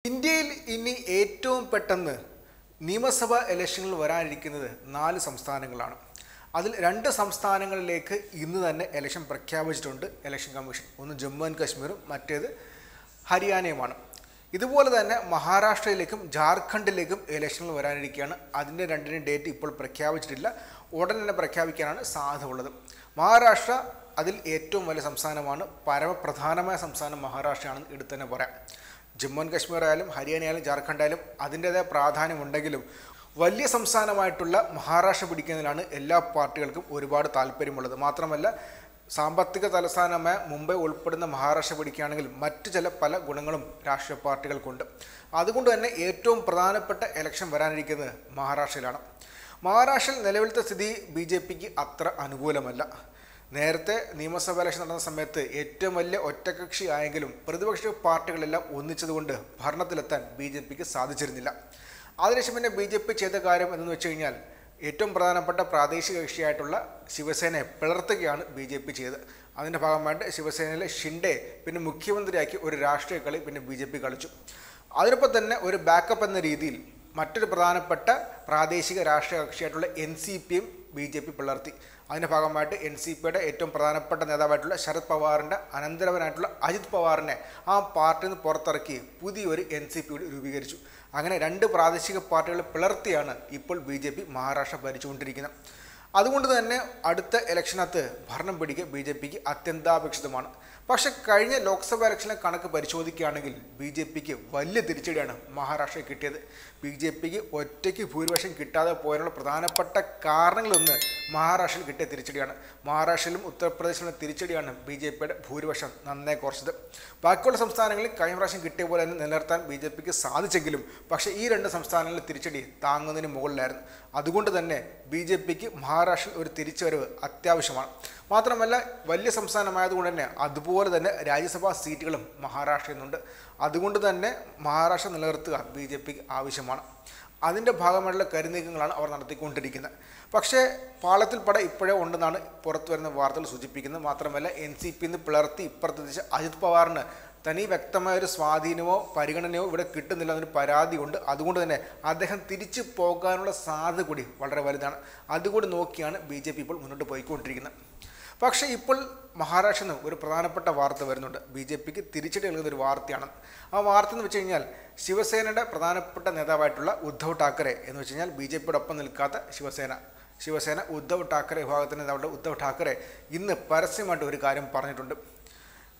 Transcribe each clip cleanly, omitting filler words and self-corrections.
ഇന്ത്യയിൽ ഇനി ഏറ്റവും പെട്ടെന്ന് നിയമസഭാ ഇലക്ഷനുകൾ വരാനിരിക്കുന്നത് 4 സംസ്ഥാനങ്ങളാണ്. അതിൽ 2 സംസ്ഥാനങ്ങളിലേക്ക് ഇന്ന് തന്നെ ഇലക്ഷൻ പ്രഖ്യാപിച്ചിട്ടുണ്ട് ഇലക്ഷൻ കമ്മീഷൻ. ഒന്ന് ജമ്മു ആൻഡ് കാശ്മീരും മറ്റേത് ഹരിയാനയുമാണ്. ഇതുപോലെ തന്നെ മഹാരാഷ്ട്രയിലേക്കും ജാർഖണ്ഡിലേക്കും ഇലക്ഷനുകൾ വരാനിരിക്കുകയാണ്. അതിൻ്റെ രണ്ടിനും ഡേറ്റ് ഇപ്പോൾ പ്രഖ്യാപിച്ചിട്ടില്ല. ഉടൻ തന്നെ പ്രഖ്യാപിക്കാനാണ് സാധ്യത ഉള്ളത്. മഹാരാഷ്ട്ര അതിൽ ഏറ്റവും വലിയ സംസ്ഥാനമാണ്. പരമപ്രധാനമായ സംസ്ഥാനം മഹാരാഷ്ട്രയാണെന്ന് എടുത്തു തന്നെ പറയാം. ജമ്മു ആൻഡ് കാശ്മീർ ആയാലും ഹരിയാന ആയാലും ജാർഖണ്ഡ് ആയാലും അതിൻ്റേതായ പ്രാധാന്യമുണ്ടെങ്കിലും വലിയ സംസ്ഥാനമായിട്ടുള്ള മഹാരാഷ്ട്ര പിടിക്കുന്നതിലാണ് എല്ലാ പാർട്ടികൾക്കും ഒരുപാട് താല്പര്യമുള്ളത്. മാത്രമല്ല സാമ്പത്തിക തലസ്ഥാനമായ മുംബൈ ഉൾപ്പെടുന്ന മഹാരാഷ്ട്ര പിടിക്കുകയാണെങ്കിൽ മറ്റ് പല ഗുണങ്ങളും രാഷ്ട്രീയ പാർട്ടികൾക്കുണ്ട്. അതുകൊണ്ട് തന്നെ ഏറ്റവും പ്രധാനപ്പെട്ട ഇലക്ഷൻ വരാനിരിക്കുന്നത് മഹാരാഷ്ട്രയിലാണ്. മഹാരാഷ്ട്രയിൽ നിലവിലത്തെ സ്ഥിതി BJPക്ക് അത്ര അനുകൂലമല്ല. നേരത്തെ നിയമസഭാ ഇലക്ഷൻ നടന്ന സമയത്ത് ഏറ്റവും വലിയ ഒറ്റകക്ഷി ആയെങ്കിലും പ്രതിപക്ഷ പാർട്ടികളെല്ലാം ഒന്നിച്ചതുകൊണ്ട് ഭരണത്തിലെത്താൻ BJPക്ക് സാധിച്ചിരുന്നില്ല. അതിനുശേഷം പിന്നെ BJP ചെയ്ത കാര്യം എന്ന് വെച്ച് കഴിഞ്ഞാൽ ഏറ്റവും പ്രധാനപ്പെട്ട പ്രാദേശിക കക്ഷിയായിട്ടുള്ള ശിവസേനയെ പിളർത്തുകയാണ് BJP ചെയ്തത്. അതിൻ്റെ ഭാഗമായിട്ട് ശിവസേനയിലെ ഷിൻഡെ പിന്നെ മുഖ്യമന്ത്രിയാക്കി ഒരു രാഷ്ട്രീയ കളി പിന്നെ BJP കളിച്ചു. അതിനൊപ്പം തന്നെ ഒരു ബാക്കപ്പ് എന്ന രീതിയിൽ മറ്റൊരു പ്രധാനപ്പെട്ട പ്രാദേശിക രാഷ്ട്രീയ കക്ഷിയായിട്ടുള്ള NCPയും BJP പിളർത്തി. അതിൻ്റെ ഭാഗമായിട്ട് NCPയുടെ ഏറ്റവും പ്രധാനപ്പെട്ട നേതാവായിട്ടുള്ള ശരത് പവാറിൻ്റെ അനന്തരവനായിട്ടുള്ള അജിത് പവാറിനെ ആ പാർട്ടിയിൽ നിന്ന് പുറത്തിറക്കി പുതിയൊരു NCP രൂപീകരിച്ചു. അങ്ങനെ 2 പ്രാദേശിക പാർട്ടികൾ പിളർത്തിയാണ് ഇപ്പോൾ BJP മഹാരാഷ്ട്ര ഭരിച്ചുകൊണ്ടിരിക്കുന്നത്. അതുകൊണ്ട് തന്നെ അടുത്ത ഇലക്ഷനകത്ത് ഭരണം പിടിക്കുക BJPക്ക് അത്യന്താപേക്ഷിതമാണ്. പക്ഷേ കഴിഞ്ഞ ലോക്സഭാ ഇലക്ഷനിലെ കണക്ക് പരിശോധിക്കുകയാണെങ്കിൽ BJPക്ക് വലിയ തിരിച്ചടിയാണ് മഹാരാഷ്ട്രയിൽ കിട്ടിയത്. BJPക്ക് ഒറ്റയ്ക്ക് ഭൂരിപക്ഷം കിട്ടാതെ പോയതിനുള്ള പ്രധാനപ്പെട്ട കാരണങ്ങളൊന്ന് മഹാരാഷ്ട്രയിൽ കിട്ടിയ തിരിച്ചടിയാണ്. മഹാരാഷ്ട്രയിലും ഉത്തർപ്രദേശിലും തിരിച്ചടിയാണ് BJPയുടെ ഭൂരിപക്ഷം നന്നായി കുറച്ചത്. ബാക്കിയുള്ള സംസ്ഥാനങ്ങളിൽ കഴിഞ്ഞ പ്രാവശ്യം കിട്ടിയ പോലെ തന്നെ നിലനിർത്താൻ BJPക്ക് സാധിച്ചെങ്കിലും പക്ഷേ ഈ 2 സംസ്ഥാനങ്ങളിലെ തിരിച്ചടി താങ്ങുന്നതിന് മുകളിലായിരുന്നു. അതുകൊണ്ട് തന്നെ BJPക്ക് മഹാരാഷ്ട്രയിൽ ഒരു തിരിച്ചുവരവ് അത്യാവശ്യമാണ്. മാത്രമല്ല വലിയ സംസ്ഥാനമായതുകൊണ്ട് തന്നെ അതുപോലെ തന്നെ രാജ്യസഭാ സീറ്റുകളും മഹാരാഷ്ട്രയിൽ നിന്നുണ്ട്. അതുകൊണ്ട് തന്നെ മഹാരാഷ്ട്ര നിലനിർത്തുക BJPക്ക് ആവശ്യമാണ്. അതിൻ്റെ ഭാഗമായിട്ടുള്ള കരുനീക്കങ്ങളാണ് അവർ നടത്തിക്കൊണ്ടിരിക്കുന്നത്. പക്ഷേ പാളത്തിൽ പട ഇപ്പോഴേ ഉണ്ടെന്നാണ് പുറത്തു വരുന്ന വാർത്തകൾ സൂചിപ്പിക്കുന്നത്. മാത്രമല്ല NCP നിന്ന് പിളർത്തി ഇപ്പുറത്തെത്തിച്ച അജിത് പവാറിന് തനി വ്യക്തമായൊരു സ്വാധീനമോ പരിഗണനയോ ഇവിടെ കിട്ടുന്നില്ല എന്നൊരു പരാതിയുണ്ട്. അതുകൊണ്ട് തന്നെ അദ്ദേഹം തിരിച്ചു പോകാനുള്ള സാധ്യത കൂടി വളരെ വലുതാണ്. അതുകൂടി നോക്കിയാണ് BJP ഇപ്പോൾ മുന്നോട്ട് പോയിക്കൊണ്ടിരിക്കുന്നത്. പക്ഷേ ഇപ്പോൾ മഹാരാഷ്ട്രയിൽ നിന്ന് ഒരു പ്രധാനപ്പെട്ട വാർത്ത വരുന്നുണ്ട്. BJPക്ക് തിരിച്ചടി നൽകുന്ന ഒരു വാർത്തയാണ്. ആ വാർത്ത എന്ന് വെച്ച് കഴിഞ്ഞാൽ ശിവസേനയുടെ പ്രധാനപ്പെട്ട നേതാവായിട്ടുള്ള ഉദ്ധവ് ഠാക്കറെ എന്ന് വെച്ച് കഴിഞ്ഞാൽ BJPയുടെ ഒപ്പം നിൽക്കാത്ത ശിവസേന ഉദ്ധവ് ഠാക്കറെ വിഭാഗത്തിൻ്റെ നേതാവുള്ള ഉദ്ധവ് ഠാക്കറെ ഇന്ന് പരസ്യമായിട്ട് ഒരു കാര്യം പറഞ്ഞിട്ടുണ്ട്.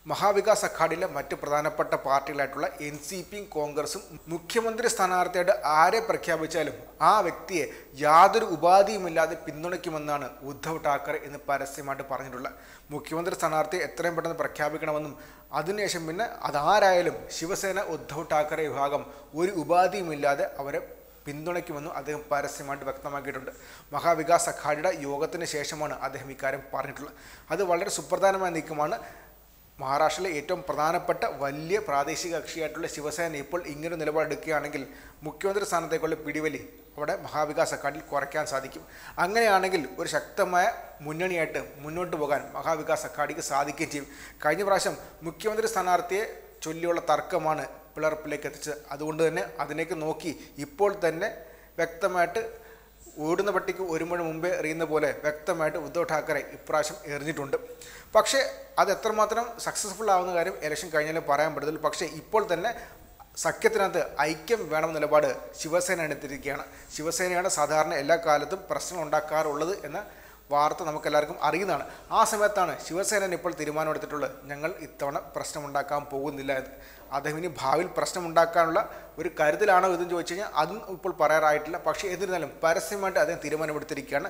മഹാവികാസ് അഘാഡിയിലെ മറ്റ് പ്രധാനപ്പെട്ട പാർട്ടികളായിട്ടുള്ള NCPയും കോൺഗ്രസും മുഖ്യമന്ത്രി സ്ഥാനാർത്ഥിയായിട്ട് ആരെ പ്രഖ്യാപിച്ചാലും ആ വ്യക്തിയെ യാതൊരു ഉപാധിയുമില്ലാതെ പിന്തുണയ്ക്കുമെന്നാണ് ഉദ്ധവ് ഠാക്കറെ ഇന്ന് പരസ്യമായിട്ട് പറഞ്ഞിട്ടുള്ളത്. മുഖ്യമന്ത്രി സ്ഥാനാർത്ഥിയെ എത്രയും പെട്ടെന്ന് പ്രഖ്യാപിക്കണമെന്നും അതിനുശേഷം പിന്നെ അതാരായാലും ശിവസേന ഉദ്ധവ് ഠാക്കറെ വിഭാഗം ഒരു ഉപാധിയുമില്ലാതെ അവരെ പിന്തുണയ്ക്കുമെന്നും അദ്ദേഹം പരസ്യമായിട്ട് വ്യക്തമാക്കിയിട്ടുണ്ട്. മഹാവികാസ് അഘാഡിയുടെ യോഗത്തിന് ശേഷമാണ് അദ്ദേഹം ഇക്കാര്യം പറഞ്ഞിട്ടുള്ളത്. അത് വളരെ സുപ്രധാനമായ നീക്കമാണ്. മഹാരാഷ്ട്രയിലെ ഏറ്റവും പ്രധാനപ്പെട്ട വലിയ പ്രാദേശിക കക്ഷിയായിട്ടുള്ള ശിവസേന ഇപ്പോൾ ഇങ്ങനെ നിലപാടെടുക്കുകയാണെങ്കിൽ മുഖ്യമന്ത്രി സ്ഥാനത്തേക്കുള്ള പിടിവലി അവിടെ മഹാവികാസ് അഘാഡിൽ കുറയ്ക്കാൻ സാധിക്കും. അങ്ങനെയാണെങ്കിൽ ഒരു ശക്തമായ മുന്നണിയായിട്ട് മുന്നോട്ട് പോകാൻ മഹാവികാസ് അഘാഡിക്ക് സാധിക്കുകയും ചെയ്യും. കഴിഞ്ഞ പ്രാവശ്യം മുഖ്യമന്ത്രി സ്ഥാനാർത്ഥിയെ ചൊല്ലിയുള്ള തർക്കമാണ് പിളർപ്പിലേക്ക് എത്തിച്ചത്. അതുകൊണ്ട് തന്നെ അതിലേക്ക് നോക്കി ഇപ്പോൾ തന്നെ വ്യക്തമായിട്ട് ഓടുന്ന പട്ടിക്ക് ഒരു മണി മുമ്പേ എറിയുന്ന പോലെ വ്യക്തമായിട്ട് ഉദ്ധവ് ഠാക്കറെ ഇപ്രാവശ്യം എറിഞ്ഞിട്ടുണ്ട്. പക്ഷേ അത് എത്രമാത്രം സക്സസ്ഫുൾ ആവുന്ന കാര്യം ഇലക്ഷൻ കഴിഞ്ഞാലും പറയാൻ പറ്റത്തില്ല. പക്ഷേ ഇപ്പോൾ തന്നെ സഖ്യത്തിനകത്ത് ഐക്യം വേണം നിലപാട് ശിവസേന എടുത്തിരിക്കുകയാണ്. ശിവസേനയാണ് സാധാരണ എല്ലാ കാലത്തും പ്രശ്നം ഉണ്ടാക്കാറുള്ളത് എന്ന വാർത്ത നമുക്കെല്ലാവർക്കും അറിയുന്നതാണ്. ആ സമയത്താണ് ശിവസേന ഇപ്പോൾ തീരുമാനമെടുത്തിട്ടുള്ളത് ഞങ്ങൾ ഇത്തവണ പ്രശ്നമുണ്ടാക്കാൻ പോകുന്നില്ല എന്ന്. അദ്ദേഹം ഇനി ഭാവിയിൽ പ്രശ്നമുണ്ടാക്കാനുള്ള ഒരു കരുതലാണോ ഇതെന്ന് ചോദിച്ചു കഴിഞ്ഞാൽ അതും ഇപ്പോൾ പറയാറായിട്ടില്ല. പക്ഷേ എന്നിരുന്നാലും പരസ്യമായിട്ട് അദ്ദേഹം തീരുമാനമെടുത്തിരിക്കുകയാണ്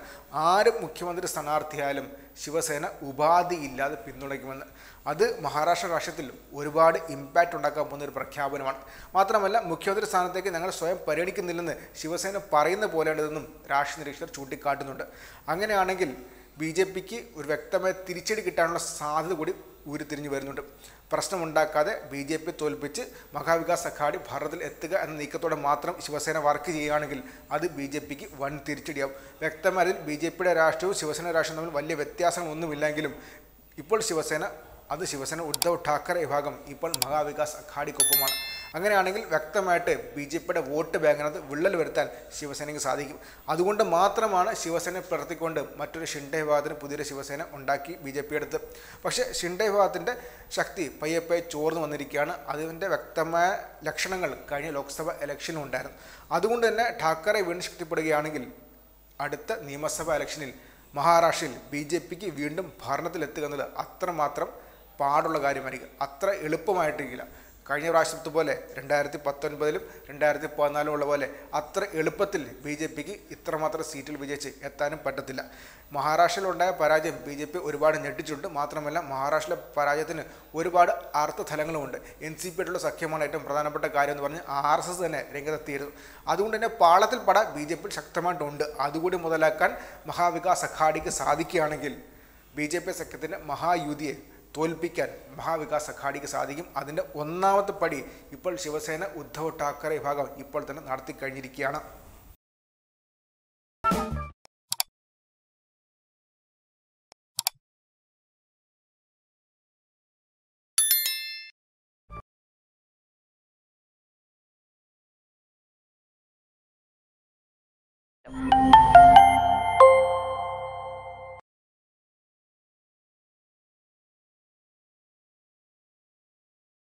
ആര് മുഖ്യമന്ത്രി സ്ഥാനാർത്ഥിയായാലും ശിവസേന ഉപാധിയില്ലാതെ പിന്തുണയ്ക്കുമെന്ന്. അത് മഹാരാഷ്ട്ര രാഷ്ട്രീയത്തിൽ ഒരുപാട് ഇമ്പാക്റ്റ് ഉണ്ടാക്കാൻ പോകുന്ന ഒരു പ്രഖ്യാപനമാണ്. മാത്രമല്ല മുഖ്യമന്ത്രി സ്ഥാനത്തേക്ക് ഞങ്ങൾ സ്വയം പരിഗണിക്കുന്നില്ലെന്ന് ശിവസേന പറയുന്ന പോലെയാണിതെന്നും രാഷ്ട്രീയ നിരീക്ഷകർ ചൂണ്ടിക്കാട്ടുന്നുണ്ട്. അങ്ങനെയാണെങ്കിൽ BJPക്ക് ഒരു വ്യക്തമായ തിരിച്ചടി കിട്ടാനുള്ള സാധ്യത കൂടി ഉരുത്തിരിഞ്ഞു വരുന്നുണ്ട്. പ്രശ്നമുണ്ടാക്കാതെ BJP തോൽപ്പിച്ച് മഹാവികാസ് അഘാഡി ഭരണത്തിൽ എത്തുക എന്ന നീക്കത്തോടെ മാത്രം ശിവസേന വർക്ക് ചെയ്യുകയാണെങ്കിൽ അത് BJPക്ക് വൻ തിരിച്ചടിയാവും. വ്യക്തമായി BJPയുടെ രാഷ്ട്രീയവും ശിവസേന രാഷ്ട്രീയവും തമ്മിൽ വലിയ വ്യത്യാസങ്ങളൊന്നുമില്ലെങ്കിലും ഇപ്പോൾ ശിവസേന അത് ശിവസേന ഉദ്ധവ് ഠാക്കറെ വിഭാഗം ഇപ്പോൾ മഹാവികാസ് അഘാഡിക്കൊപ്പമാണ്. അങ്ങനെയാണെങ്കിൽ വ്യക്തമായിട്ട് ബി ജെ പിയുടെ വോട്ട് ബാങ്കിനകത്ത് വിള്ളൽ വരുത്താൻ ശിവസേനയ്ക്ക് സാധിക്കും. അതുകൊണ്ട് മാത്രമാണ് ശിവസേന പ്രവർത്തിക്കൊണ്ട് മറ്റൊരു ഷിൻഡെ വിഭാഗത്തിന് പുതിയൊരു ശിവസേന ഉണ്ടാക്കി ബി ജെ പി എടുത്ത്. പക്ഷേ ഷിൻഡെ വിഭാഗത്തിൻ്റെ ശക്തി പയ്യെ ചോർന്നു വന്നിരിക്കുകയാണ്. അതിൻ്റെ വ്യക്തമായ ലക്ഷണങ്ങൾ കഴിഞ്ഞ ലോക്സഭ ഇലക്ഷനിലും ഉണ്ടായിരുന്നു. അതുകൊണ്ട് തന്നെ ഠാക്കറെ വീണ്ടും ശക്തിപ്പെടുകയാണെങ്കിൽ അടുത്ത നിയമസഭാ ഇലക്ഷനിൽ മഹാരാഷ്ട്രയിൽ ബി ജെ പിക്ക് വീണ്ടും ഭരണത്തിലെത്തുക എന്നത് അത്രമാത്രം പാടുള്ള കാര്യമായിരിക്കും. അത്ര എളുപ്പമായിട്ടിരിക്കില്ല. കഴിഞ്ഞ പ്രാവശ്യത്തെ പോലെ 2019 2014 ഉള്ള പോലെ അത്ര എളുപ്പത്തിൽ ബി ജെ പിക്ക് ഇത്രമാത്രം സീറ്റിൽ വിജയിച്ച് എത്താനും പറ്റത്തില്ല. മഹാരാഷ്ട്രയിലുണ്ടായ പരാജയം ബി ജെ പി ഒരുപാട് ഞെട്ടിച്ചിട്ടുണ്ട്. മാത്രമല്ല മഹാരാഷ്ട്രയിലെ പരാജയത്തിന് ഒരുപാട് അർത്ഥതലങ്ങളുമുണ്ട്. എൻ സി പി ആയിട്ടുള്ള സഖ്യമാണ് ഏറ്റവും പ്രധാനപ്പെട്ട കാര്യം എന്ന് പറഞ്ഞ് RSS തന്നെ രംഗത്തെത്തിയിരുന്നു. അതുകൊണ്ട് തന്നെ പാളത്തിൽ പട ബി ജെ പി ശക്തമായിട്ടുണ്ട്. അതുകൂടി മുതലാക്കാൻ മഹാവികാസ് അഘാഡിക്ക് സാധിക്കുകയാണെങ്കിൽ ബി ജെ പി സഖ്യത്തിൻ്റെ മഹായുതിയെ തോൽപ്പിക്കാൻ മഹാവികാസ് അഘാഡിക്ക് സാധിക്കും. അതിൻ്റെ ഒന്നാമത്തെ പടി ഇപ്പോൾ ശിവസേന ഉദ്ധവ് ഠാക്കറെ വിഭാഗം ഇപ്പോൾ തന്നെ നടത്തിക്കഴിഞ്ഞിരിക്കുകയാണ്.